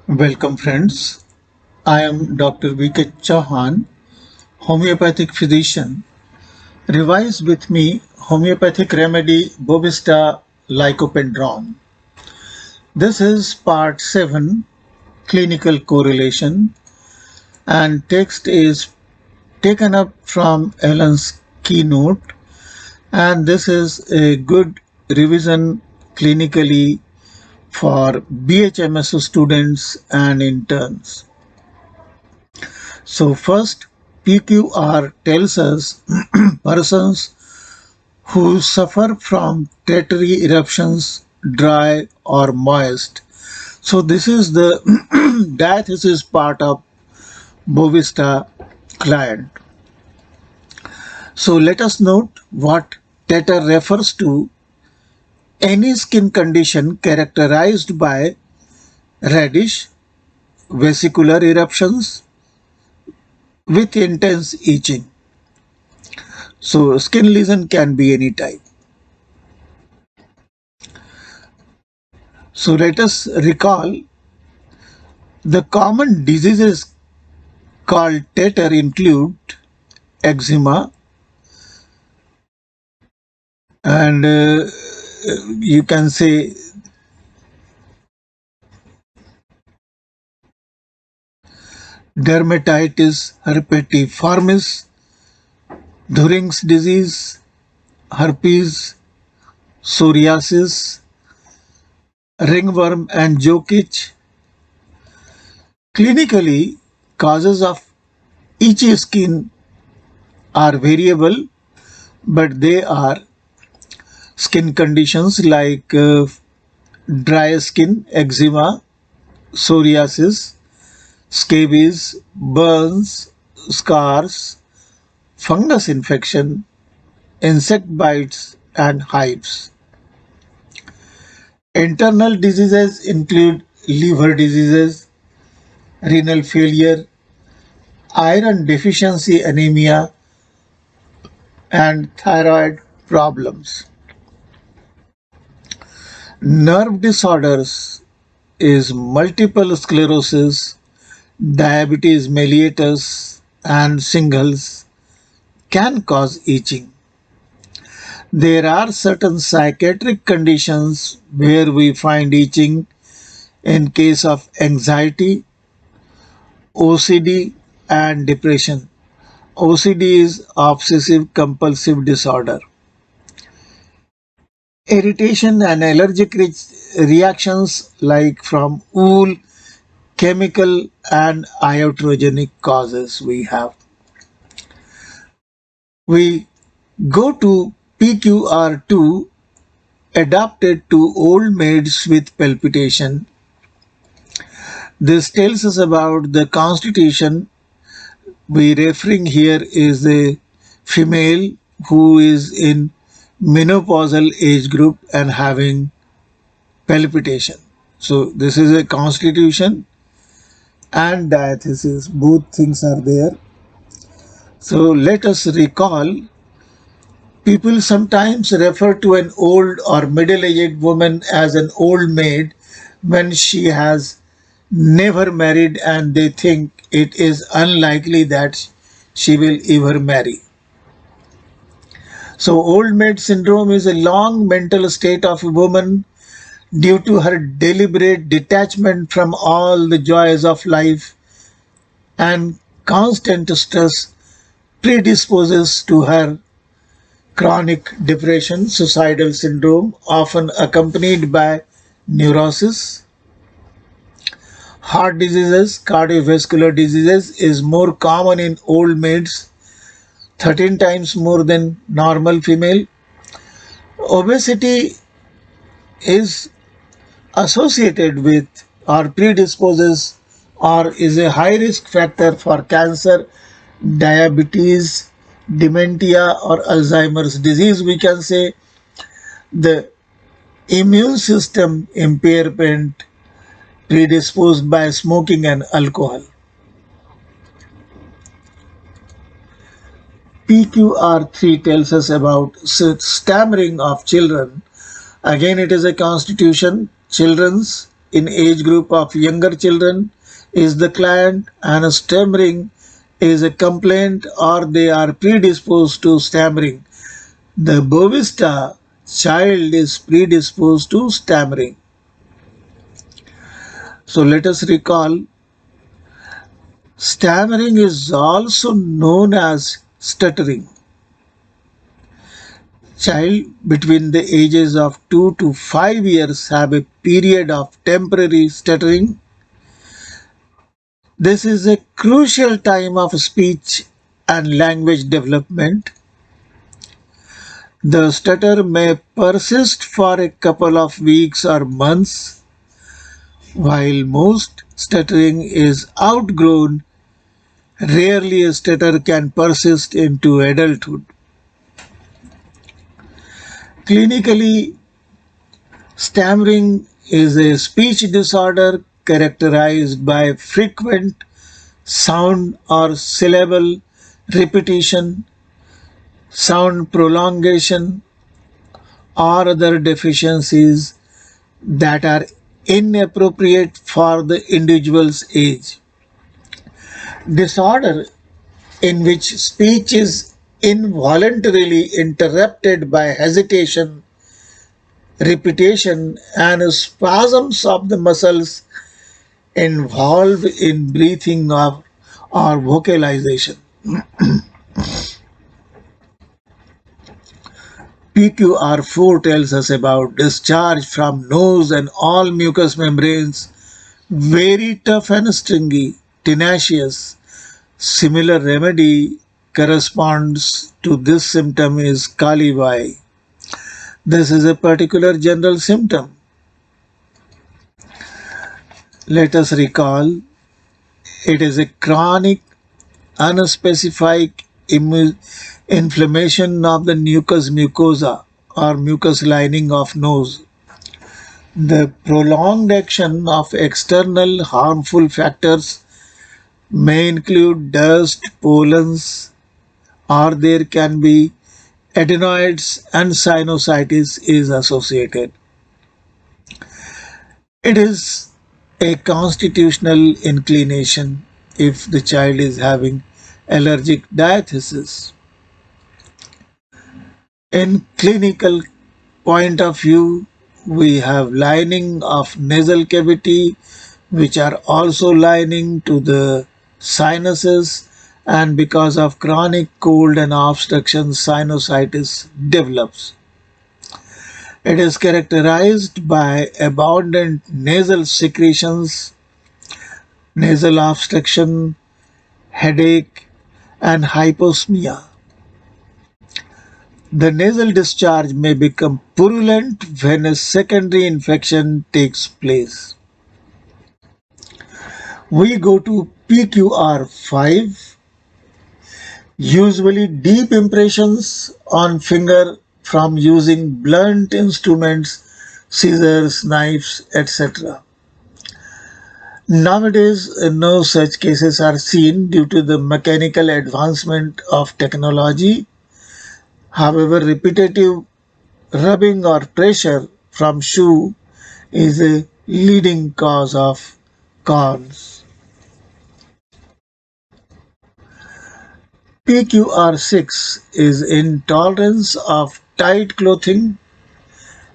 Welcome, friends. I am Dr. V.K. Chauhan, homeopathic physician. Revise with me homeopathic remedy Bovista lycopendron. This is part 7, clinical correlation, and text is taken up from Ellen's keynote, and this is a good revision clinically for BHMS students and interns. So first, PQR tells us persons who suffer from tertiary eruptions, dry or moist. So this is the diathesis part of Bovista client. So let us note what tetter refers to: any skin condition characterized by reddish vesicular eruptions with intense itching. So skin lesion can be any type. So let us recall the common diseases called tetter include eczema and you can say dermatitis herpetiformis, Thuring's disease, herpes, psoriasis, ringworm and jock itch. Clinically, causes of itchy skin are variable, but they are skin conditions like dry skin, eczema, psoriasis, scabies, burns, scars, fungus infection, insect bites, and hives. Internal diseases include liver diseases, renal failure, iron deficiency anemia, and thyroid problems. Nerve disorders is multiple sclerosis, diabetes mellitus, and shingles can cause itching. There are certain psychiatric conditions where we find itching in case of anxiety, OCD, and depression. OCD is obsessive compulsive disorder. Irritation and allergic reactions like from wool, chemical and iatrogenic causes we have. We go to PQR2 adapted to old maids with palpitation. This tells us about the constitution. We referring here is the female who is in menopausal age group and having palpitation. So this is a constitution and diathesis, both things are there. So let us recall, people sometimes refer to an old or middle-aged woman as an old maid when she has never married and they think it is unlikely that she will ever marry. So old maid syndrome is a long mental state of a woman due to her deliberate detachment from all the joys of life and constant stress predisposes to her chronic depression, suicidal syndrome, often accompanied by neurosis. Heart diseases, cardiovascular diseases is more common in old maids, 13 times more than normal female. Obesity is associated with or predisposes or is a high risk factor for cancer, diabetes, dementia or Alzheimer's disease. We can say the immune system impairment predisposed by smoking and alcohol. PQR3 tells us about stammering of children. Again, it is a constitution. Children's in age group of younger children is the client, and stammering is a complaint or they are predisposed to stammering. The Bovista child is predisposed to stammering. So let us recall, stammering is also known as stuttering. Child between the ages of 2 to 5 years have a period of temporary stuttering. This is a crucial time of speech and language development. The stutter may persist for a couple of weeks or months. While most stuttering is outgrown, rarely a stutter can persist into adulthood. Clinically, stammering is a speech disorder characterized by frequent sound or syllable repetition, sound prolongation, or other deficiencies that are inappropriate for the individual's age. Disorder in which speech is involuntarily interrupted by hesitation, repetition, and spasms of the muscles involved in breathing or vocalization. PQR4 tells us about discharge from nose and all mucous membranes, very tough and stringy, tenacious. Similar remedy corresponds to this symptom is Kali. This is a particular general symptom. Let us recall, it is a chronic, unspecified inflammation of the mucous mucosa or mucous lining of nose. The prolonged action of external harmful factors may include dust, pollens, or there can be adenoids and sinusitis is associated. It is a constitutional inclination if the child is having allergic diathesis. In clinical point of view, we have lining of nasal cavity which are also lining to the sinuses, and because of chronic cold and obstruction sinusitis develops. It is characterized by abundant nasal secretions, nasal obstruction, headache, and hyposmia. The nasal discharge may become purulent when a secondary infection takes place. We go to PQR5, usually deep impressions on finger from using blunt instruments, scissors, knives, etc. Nowadays, no such cases are seen due to the mechanical advancement of technology. However, repetitive rubbing or pressure from shoe is a leading cause of corns. PQR6 is intolerance of tight clothing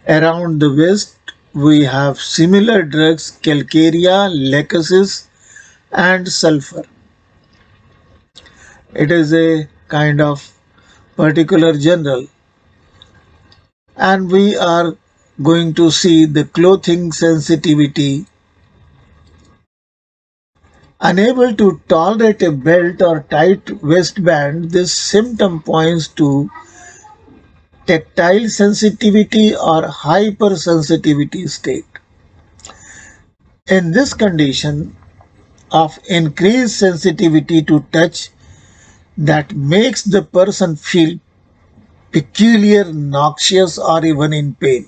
around the waist. We have similar drugs calcarea, lacosis, and sulfur. It is a kind of particular general, and we are going to see the clothing sensitivity. Unable to tolerate a belt or tight waistband, this symptom points to tactile sensitivity or hypersensitivity state. In this condition of increased sensitivity to touch that makes the person feel peculiar, noxious, or even in pain.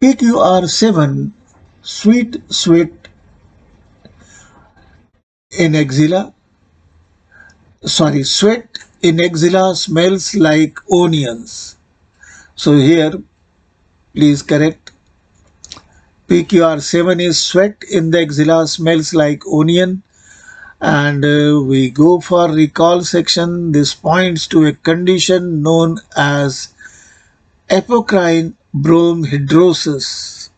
PQR7, sweat in axilla. Sweat in axilla smells like onions. So here Please correct. PQR7 is sweat in the axilla smells like onion. And we go for recall section. This points to a condition known as apocrine bromhidrosis.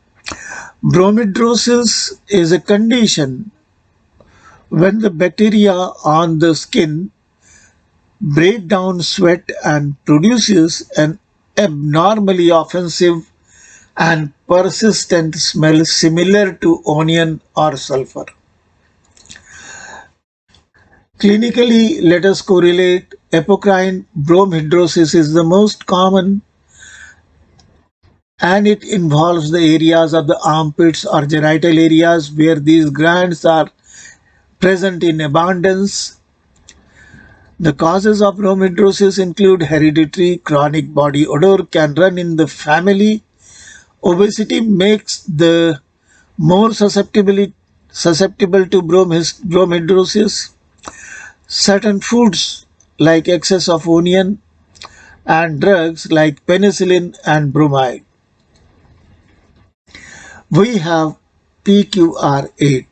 Bromhidrosis is a condition when the bacteria on the skin break down sweat and produces an abnormally offensive and persistent smell similar to onion or sulfur. Clinically, let us correlate. Apocrine bromhidrosis is the most common, and it involves the areas of the armpits or genital areas where these glands are present in abundance. The causes of bromhidrosis include hereditary, chronic body odor can run in the family. Obesity makes the more susceptible to bromhidrosis. Certain foods like excess of onion and drugs like penicillin and bromide. We have PQR8,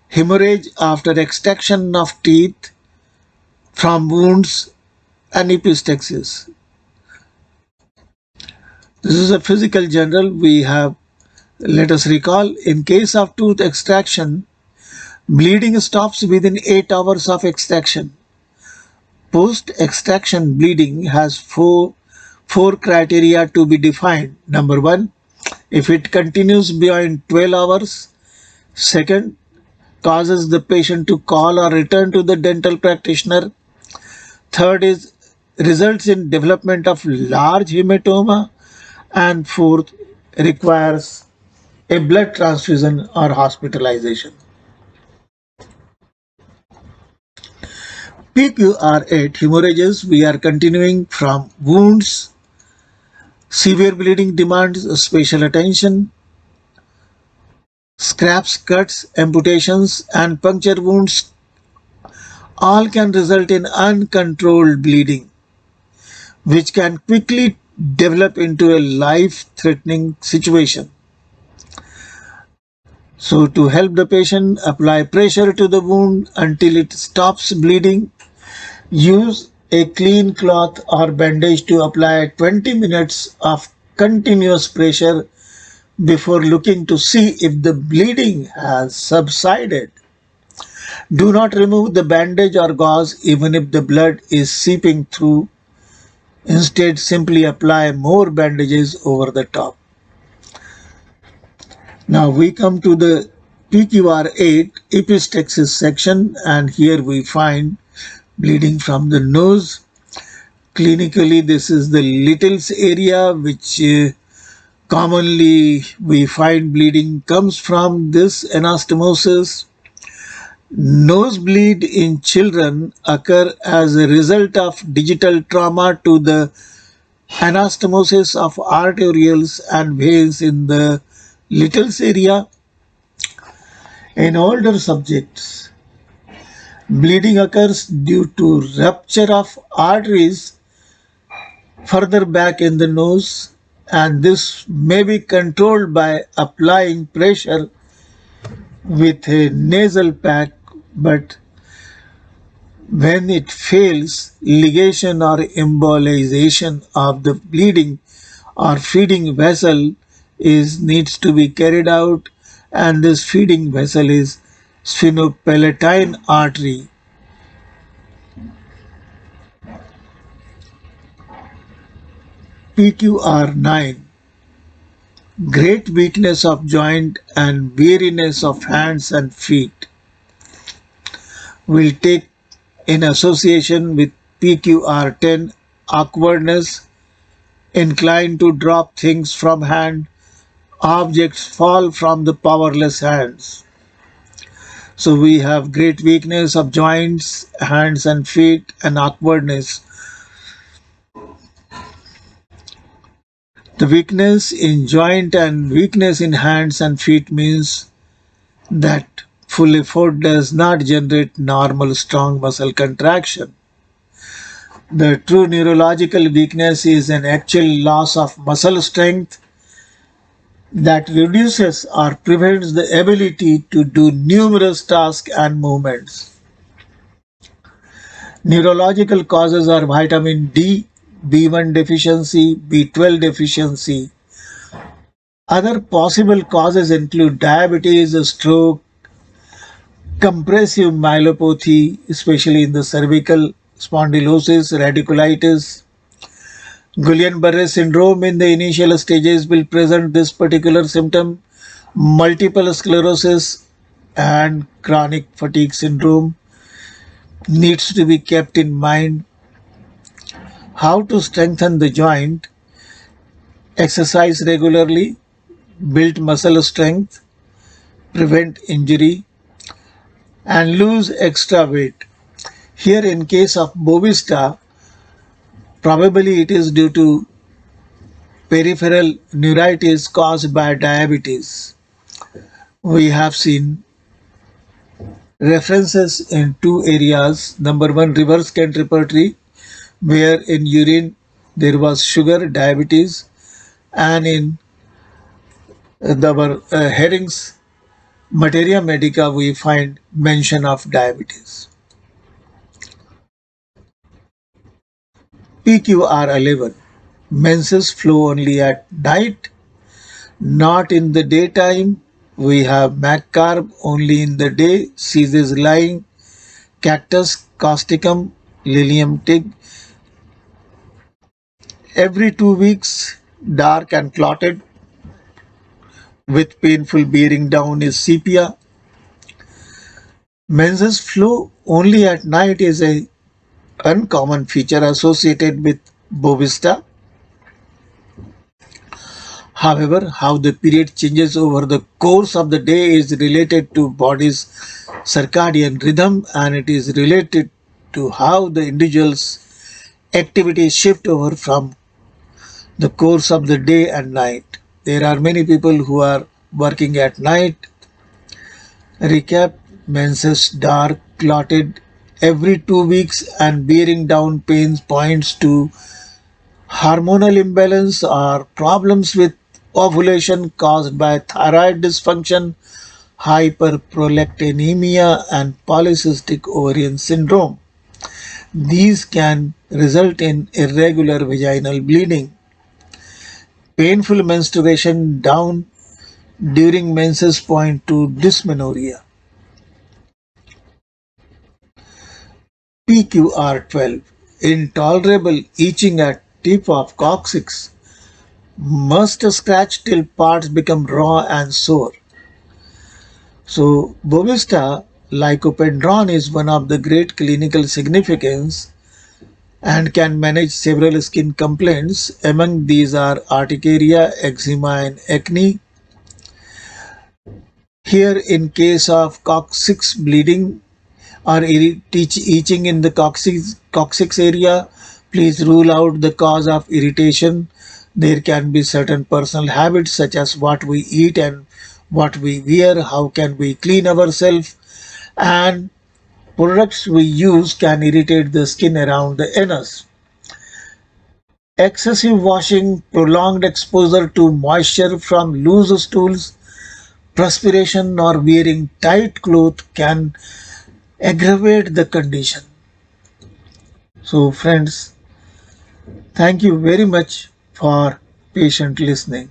hemorrhage after extraction of teeth from wounds and epistaxis. This is a physical general. We have, let us recall, in case of tooth extraction, bleeding stops within 8 hours of extraction. Post-extraction bleeding has four criteria to be defined. Number one, if it continues beyond 12 hours. Second, causes the patient to call or return to the dental practitioner. Third is results in development of large hematoma. And fourth, requires a blood transfusion or hospitalization. PQR8 hemorrhages, we are continuing from wounds. Severe bleeding demands special attention. Scrapes, cuts, amputations, and puncture wounds all can result in uncontrolled bleeding, which can quickly develop into a life-threatening situation. So to help the patient, apply pressure to the wound until it stops bleeding. Use a clean cloth or bandage to apply 20 minutes of continuous pressure before looking to see if the bleeding has subsided. Do not remove the bandage or gauze even if the blood is seeping through. Instead, simply apply more bandages over the top. Now we come to the PQR8 epistaxis section, and here we find bleeding from the nose. Clinically, this is the littles area which commonly we find bleeding comes from this anastomosis. Nosebleed in children occur as a result of digital trauma to the anastomosis of arterioles and veins in the littles area. In older subjects, bleeding occurs due to rupture of arteries further back in the nose, and this may be controlled by applying pressure with a nasal pack, but when it fails, ligation or embolization of the bleeding or feeding vessel needs to be carried out, and this feeding vessel is sphenopalatine artery. PQR9, great weakness of joint and weariness of hands and feet, will take in association with PQR10, awkwardness, inclined to drop things from hand, objects fall from the powerless hands. So we have great weakness of joints, hands and feet, and awkwardness. The weakness in joint and weakness in hands and feet means that full effort does not generate normal strong muscle contraction. The true neurological weakness is an actual loss of muscle strength that reduces or prevents the ability to do numerous tasks and movements. Neurological causes are vitamin D, B1 deficiency, B12 deficiency. Other possible causes include diabetes, stroke, compressive myelopathy, especially in the cervical spondylosis, radiculitis. Guillain-Barré syndrome in the initial stages will present this particular symptom. Multiple sclerosis and chronic fatigue syndrome needs to be kept in mind. How to strengthen the joint: exercise regularly, build muscle strength, prevent injury, and lose extra weight. Here, in case of Bovista, probably it is due to peripheral neuritis caused by diabetes. We have seen references in two areas. Number one, reverse contributory, where in urine there was sugar, diabetes, and in the headings Materia Medica we find mention of diabetes. PQR11. Menses flow only at night, not in the daytime. We have McCarb only in the day, ceases lying, cactus, causticum, lilium tig. Every 2 weeks, dark and clotted with painful bearing down is sepia. Menses flow only at night is a uncommon feature associated with Bovista. However, how the period changes over the course of the day is related to body's circadian rhythm, and it is related to how the individual's activities shift over from the course of the day and night. There are many people who are working at night. Recap: menses dark, clotted every 2 weeks, and bearing down pains points to hormonal imbalance or problems with ovulation caused by thyroid dysfunction, hyperprolactinemia, and polycystic ovarian syndrome. These can result in irregular vaginal bleeding, painful menstruation down during menses point to dysmenorrhea. PQR12. Intolerable itching at tip of coccyx. Must scratch till parts become raw and sore. So Bovista lycopendron is one of the great clinical significance and can manage several skin complaints. Among these are urticaria, eczema, and acne. Here, in case of coccyx bleeding or itching in the coccyx area, please rule out the cause of irritation. There can be certain personal habits such as what we eat and what we wear, how can we clean ourselves, and products we use can irritate the skin around the anus. Excessive washing, prolonged exposure to moisture from loose stools, perspiration, or wearing tight clothes can aggravate the condition. So friends, thank you very much for patient listening.